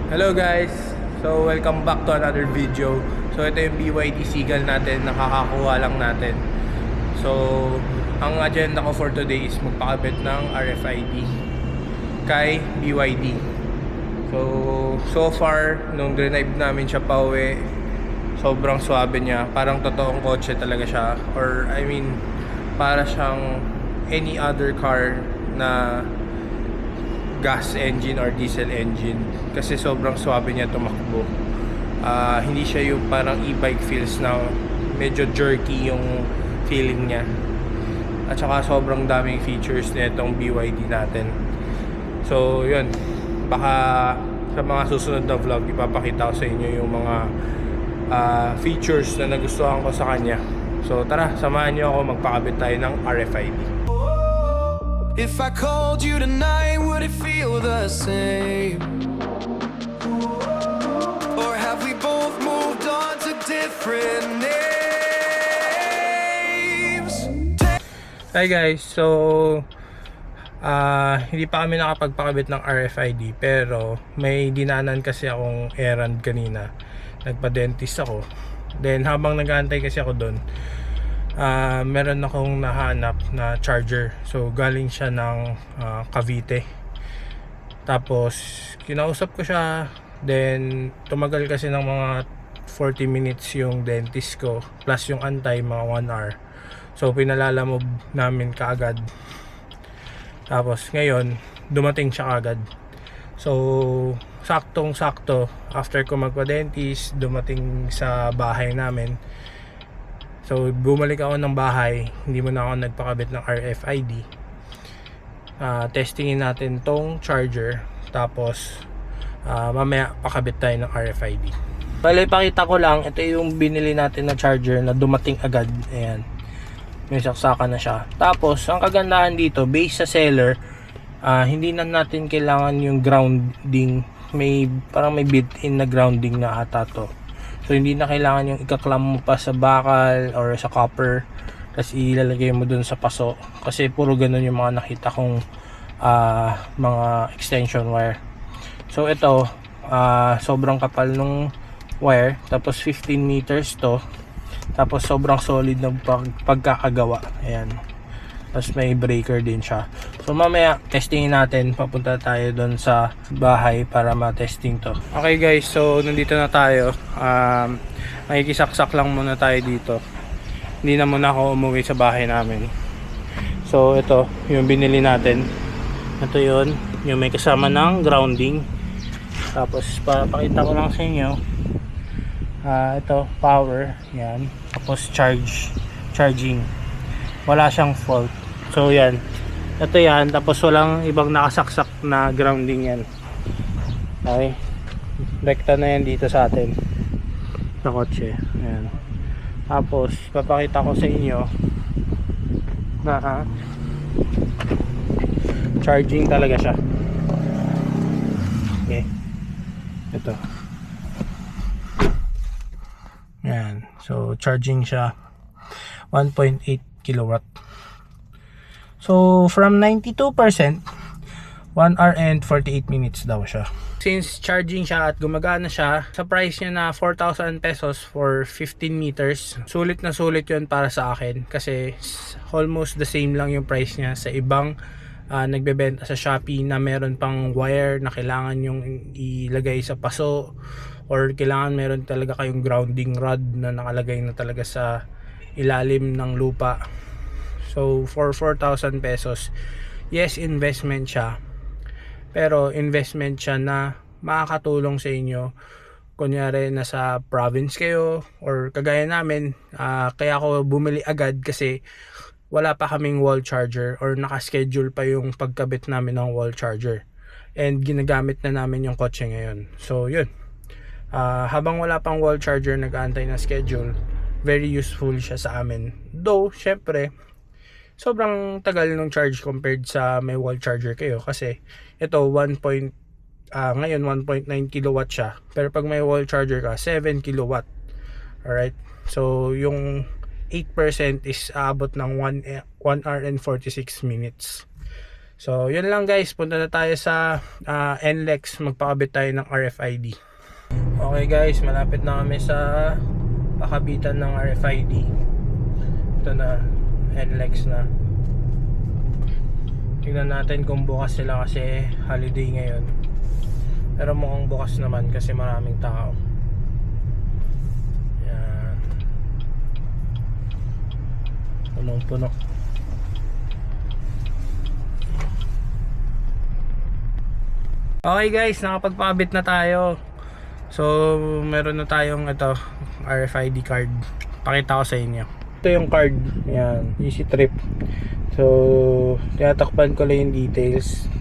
Hello guys! So welcome back to another video. So ito yung BYD Seagull natin, nakakakuha lang natin. So ang agenda ko for today is magpakabit ng RFID kay BYD. So far, nung drive namin siya pauwi, sobrang swabe niya. Parang totoong kotse talaga siya. Or I mean, para siyang any other car na gas engine or diesel engine, kasi sobrang swabe niya tumakbo. Hindi siya yung parang e-bike feels na medyo jerky yung feeling niya, at saka sobrang daming features nitong BYD natin. So yun, baka sa mga susunod na vlog ipapakita ko sa inyo yung mga features na nagustuhan ko sa kanya. So tara, samahan niyo ako, magpakabit tayo ng RFID. If I called you tonight, would it feel the same? Or have we both moved on to different names? Hi guys, so hindi pa kami nakapagpakabit ng RFID, pero may dinanan kasi akong errand kanina. Nagpa-dentist ako. Then habang nag-aantay kasi ako doon, meron akong nahanap na charger. So galing siya ng Cavite. Tapos kinausap ko siya. Then tumagal kasi ng mga 40 minutes yung dentist ko, plus yung antay mga 1 hour. So pinalalamove namin kaagad. Tapos ngayon dumating siya kaagad. So saktong sakto, after ko magpa-dentist, dumating sa bahay namin. So bumalik ako ng bahay, hindi mo na ako nagpakabit ng RFID. Testingin natin tong charger, tapos mamaya pakabit tayo ng RFID. Bale, pakita ko lang, ito yung binili natin na charger na dumating agad. Ayan, may saksakan na siya. Tapos ang kagandahan dito, based sa seller, hindi na natin kailangan yung grounding. Parang may built-in na grounding na ata to. So hindi na kailangan yung ikaklam mo pa sa bakal or sa copper, tapos ilalagay mo dun sa paso, kasi puro ganun yung mga nakita kong mga extension wire. So ito, sobrang kapal nung wire, tapos 15 meters to, tapos sobrang solid ng pagkakagawa. Ayan, tapos may breaker din siya. So mamaya testingin natin, papunta tayo doon sa bahay para ma-testing to. Okay guys, so nandito na tayo. Makikisaksak lang muna tayo dito. Hindi na muna ako umuwi sa bahay namin. So ito yung binili natin. Ito yun, yung may kasama ng grounding. Tapos papakita ko lang sa inyo. Ito power, yan. Tapos charging. Wala siyang fault. So yan, ito yan, tapos walang ibang nakasaksak na grounding yan. Okay, rekta na yan dito sa atin sa kotse. Ayan. Tapos papakita ko sa inyo na charging talaga siya. Okay, ito yan, so charging siya 1.8 kilowatt. So from 92%, 1 hour and 48 minutes daw siya. Since charging siya at gumagana siya, sa price niya na 4,000 pesos for 15 meters, sulit na sulit yun para sa akin, kasi almost the same lang yung price niya sa ibang nagbebenta sa Shopee na meron pang wire na kailangan yung ilagay sa paso, or kailangan meron talaga kayong grounding rod na nakalagay na talaga sa ilalim ng lupa. So for 4,000 pesos, yes, investment siya, pero investment siya na makakatulong sa inyo. Kunyari nasa province kayo, or kagaya namin, kaya ako bumili agad kasi wala pa kaming wall charger, or nakaschedule pa yung pagkabit namin ng wall charger, and ginagamit na namin yung kotse ngayon. So yun, habang wala pang wall charger, nag-aantay na schedule, very useful siya sa amin. Though syempre sobrang tagal ng charge compared sa may wall charger kayo, kasi ito ngayon 1.9 kilowatt siya, pero pag may wall charger ka 7 kilowatt. Alright, so yung 8% is aabot ng 1 hour and 46 minutes. So yun lang guys, punta na tayo sa NLEX, magpakabit tayo ng RFID. Okay guys, malapit na kami sa pakabitan ng RFID. Ito na, NLEX na. Tingnan natin kung bukas sila kasi holiday ngayon. Pero mukhang bukas naman kasi maraming tao. Yan. Punong-puno. Okay guys, nakapagpakabit na tayo. So, meron na tayong ito, RFID card. Pakita ko sa inyo. Ito yung card. Yan, Easy Trip. So, tinatakpan ko lang yung details.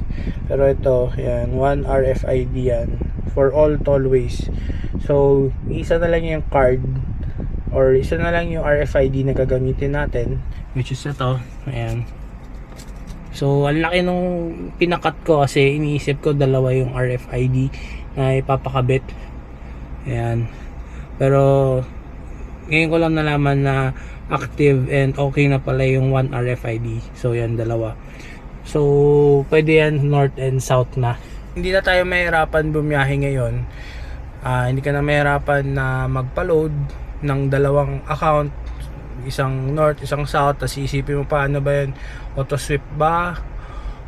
Pero ito, yan, 1 RFID yan. For all tollways. So, isa na lang yung card. Or isa na lang yung RFID na gagamitin natin. Which is ito. Ayan. So, ang laki nung pinakat ko kasi iniisip ko dalawa yung RFID na ipapakabit. Ayan. Pero, ngayon ko lang nalaman na active and okay na pala yung 1 RFID. So, yan, dalawa. So, pwede yan north and south na. Hindi na tayo mahirapan bumiyahe ngayon. Hindi ka na mahirapan na magpa-load ng dalawang account. Isang north, isang south. Tapos isipin mo pa, ano ba yan? Auto sweep ba?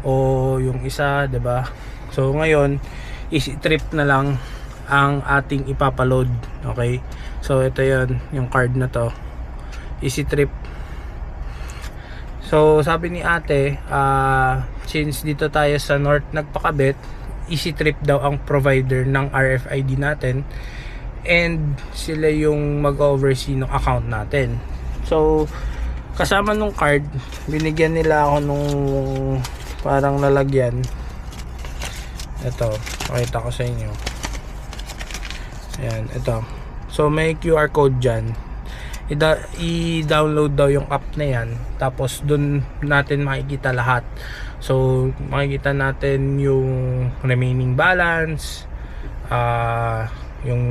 O yung isa, diba? So, ngayon, easy trip na lang ang ating ipapaload. Okay? So, ito yun, yung card na to. Easy Trip. So, sabi ni ate, since dito tayo sa north nagpakabit, Easy Trip daw ang provider ng RFID natin and sila yung mag-oversee ng account natin. So, kasama nung card, binigyan nila ako nung parang lalagyan. Ito, pakita ko sa inyo. Ayan, ito. So, may QR code dyan. I-download daw yung app na yan, tapos dun natin makikita lahat. So makikita natin yung remaining balance, yung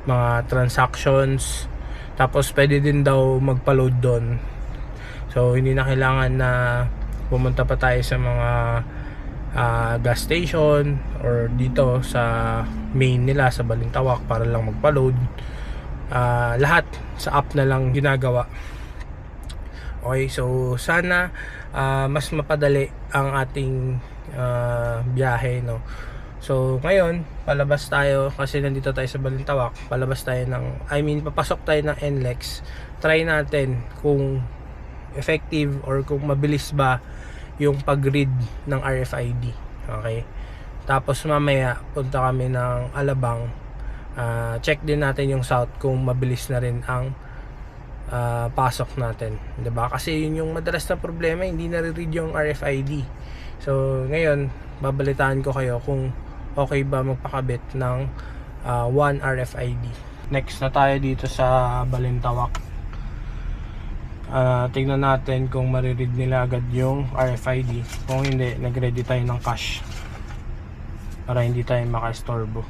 mga transactions, tapos pwede din daw magpa-load doon. So hindi na kailangan na pumunta pa tayo sa mga gas station or dito sa main nila sa Balintawak para lang magpa-load. Lahat sa app na lang ginagawa. Okay, so sana mas mapadali ang ating biyahe, no. So ngayon palabas tayo kasi nandito tayo sa Balintawak. Palabas tayo ng, papasok tayo ng NLEX. Try natin kung effective or kung mabilis ba yung pag-read ng RFID. Okay, tapos mamaya punta kami ng Alabang. Check din natin yung south kung mabilis na rin ang pasok natin, 'di ba? Kasi yun yung madalas na problema, hindi na-read yung RFID. So ngayon babalitaan ko kayo kung okay ba magpakabit ng 1 RFID. Next na tayo dito sa Balintawak. Tingnan natin kung mariread nila agad yung RFID. Kung hindi, nag-ready tayo ng cash para hindi tayo maka-estorbo.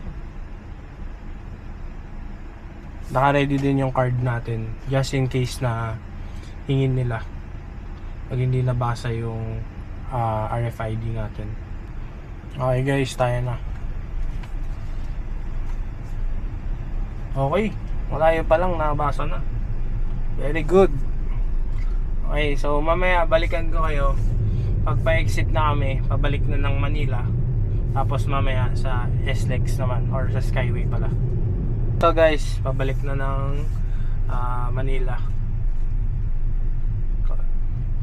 Naka-ready din yung card natin just in case na hingin nila pag hindi nabasa yung RFID natin. Okay guys, tayo na. Okay, malayo pa lang nabasa na. Very good. Okay, so mamaya balikan ko kayo pag pa-exit na kami, pabalik na ng Manila. Tapos mamaya sa SLEX naman or sa Skyway pala. So guys, pabalik na ng Manila.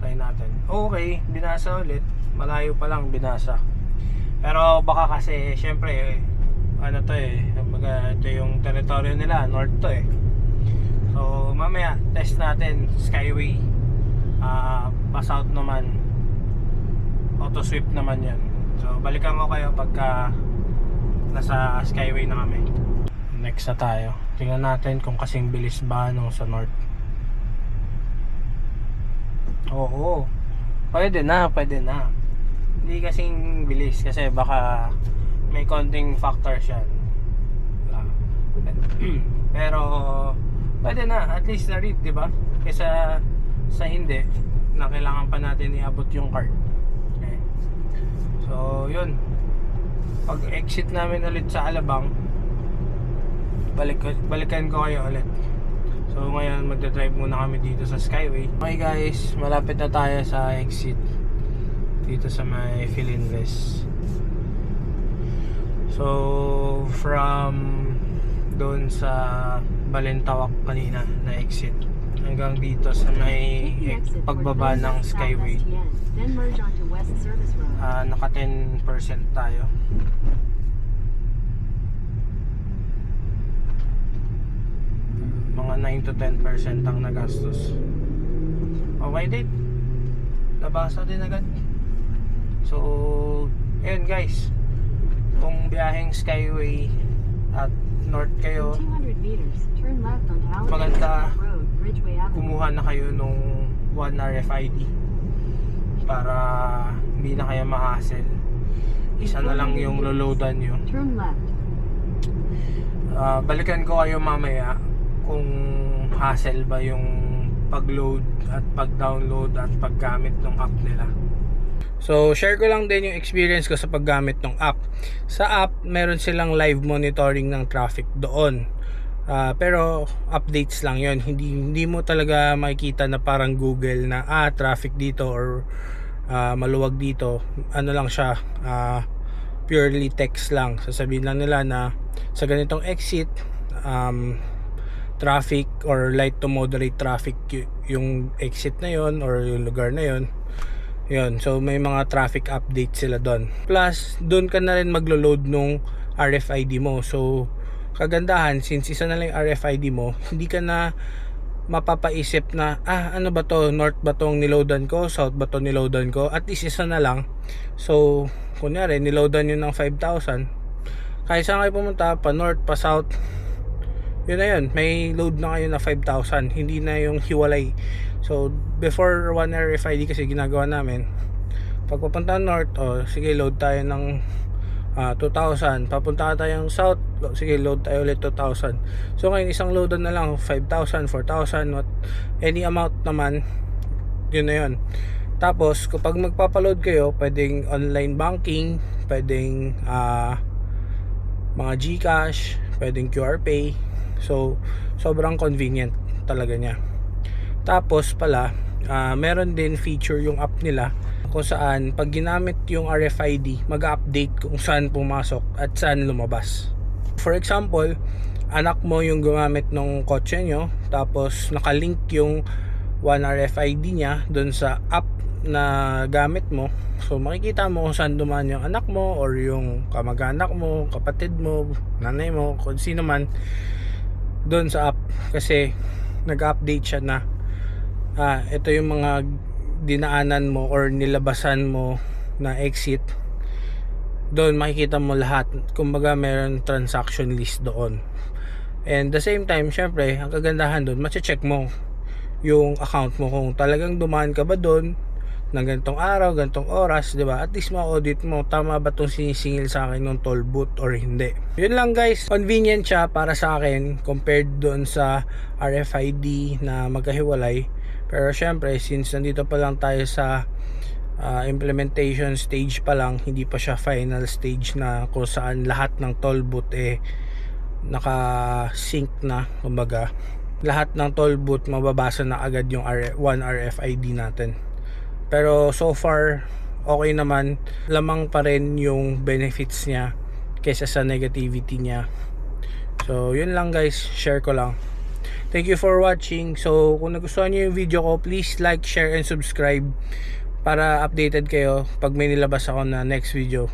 Try natin. Okay, binasa ulit. Malayo pa lang binasa. Pero baka kasi syempre ano to ito yung teritoryo nila, north to So mamaya test natin Skyway. Pa south naman. Auto sweep naman 'yan. So balikan ko kayo pagka nasa Skyway na kami. Next na tayo. Tingnan natin kung kasing bilis ba nung sa north. Oo. Pwede na. Hindi kasing bilis kasi baka may konting factors yan. Pero pwede na. At least na-read, diba? Kesa sa hindi na kailangan pa natin iabot yung card. Okay. So yun, pag exit namin ulit sa Alabang, balikan ko kayo ulit. So ngayon magdadrive muna kami dito sa Skyway. Okay guys, malapit na tayo sa exit dito sa may Philinvest. So from doon sa Balintawak kanina na exit hanggang dito sa may pagbaba ng Skyway, naka 10% tayo. Mga 9 to 10% ang nagastos. Okay din, nabasa din agad. So ayun guys, kung biyaheng Skyway at north kayo, maganda kumuha na kayo nung 1 RFID para hindi na kayo ma-hassle. Isa na lang yung loloadan nyo. Balikan ko kayo mamaya kung hassle ba yung pag-load at pag-download at paggamit ng app nila. So share ko lang din yung experience ko sa paggamit ng app. Sa app, meron silang live monitoring ng traffic doon. Pero updates lang yon. Hindi mo talaga makikita na parang Google na traffic dito or maluwag dito. Ano lang siya, purely text lang. Sasabihin lang nila na sa ganitong exit, traffic or light to moderate traffic yung exit na yon or yung lugar na yon. Yun, so may mga traffic update sila doon. Plus, doon ka na rin maglo-load nung RFID mo. So, kagandahan, since isa na lang yung RFID mo, hindi ka na mapapaisip na, ano ba to? North ba tong niloadan ko? South ba to niloadan ko? At least isa na lang. So, kunyari, niloadan yun ng 5,000. Kahit saan kayo pumunta, pa north, pa south, yun na yun, may load na kayo na 5,000. Hindi na yung hiwalay. So before 1 RFID kasi ginagawa namin, pag papunta north, sige load tayo ng 2,000. Papunta tayong south, sige load tayo ulit 2,000. So ngayon isang loadan na lang, 5,000, 4,000, any amount naman, yun na yun. Tapos kapag magpapaload kayo, pwedeng online banking, pwedeng mga GCash, pwedeng QR Pay. So sobrang convenient talaga niya. Tapos pala, meron din feature yung app nila kung saan pag ginamit yung RFID, mag-update kung saan pumasok at saan lumabas. For example, anak mo yung gumamit ng kotse nyo, tapos nakalink yung 1 RFID niya dun sa app na gamit mo. So makikita mo kung saan dumaan yung anak mo or yung kamag-anak mo, kapatid mo, nanay mo, kung sino man dun sa app, kasi nag-update siya na ito yung mga dinaanan mo or nilabasan mo na exit. Doon makikita mo lahat, kumbaga meron transaction list doon. And the same time, syempre ang kagandahan doon, mache-check mo yung account mo kung talagang dumaan ka ba doon ng ganitong araw, ganitong oras, di ba? At least ma-audit mo, tama ba itong sinisingil sa akin ng toll booth or hindi. Yun lang guys, convenient siya para sa akin compared doon sa RFID na magkahiwalay. Pero syempre, since nandito pa lang tayo sa implementation stage pa lang, hindi pa siya final stage na kung saan lahat ng toll booth naka-sync na, kumbaga. Lahat ng toll booth mababasa na agad yung 1 RFID natin. Pero so far, okay naman. Lamang pa rin yung benefits niya kaysa sa negativity niya. So, yun lang guys. Share ko lang. Thank you for watching. So, kung nagustuhan nyo yung video ko, please like, share, and subscribe para updated kayo pag may nilabas ako na next video.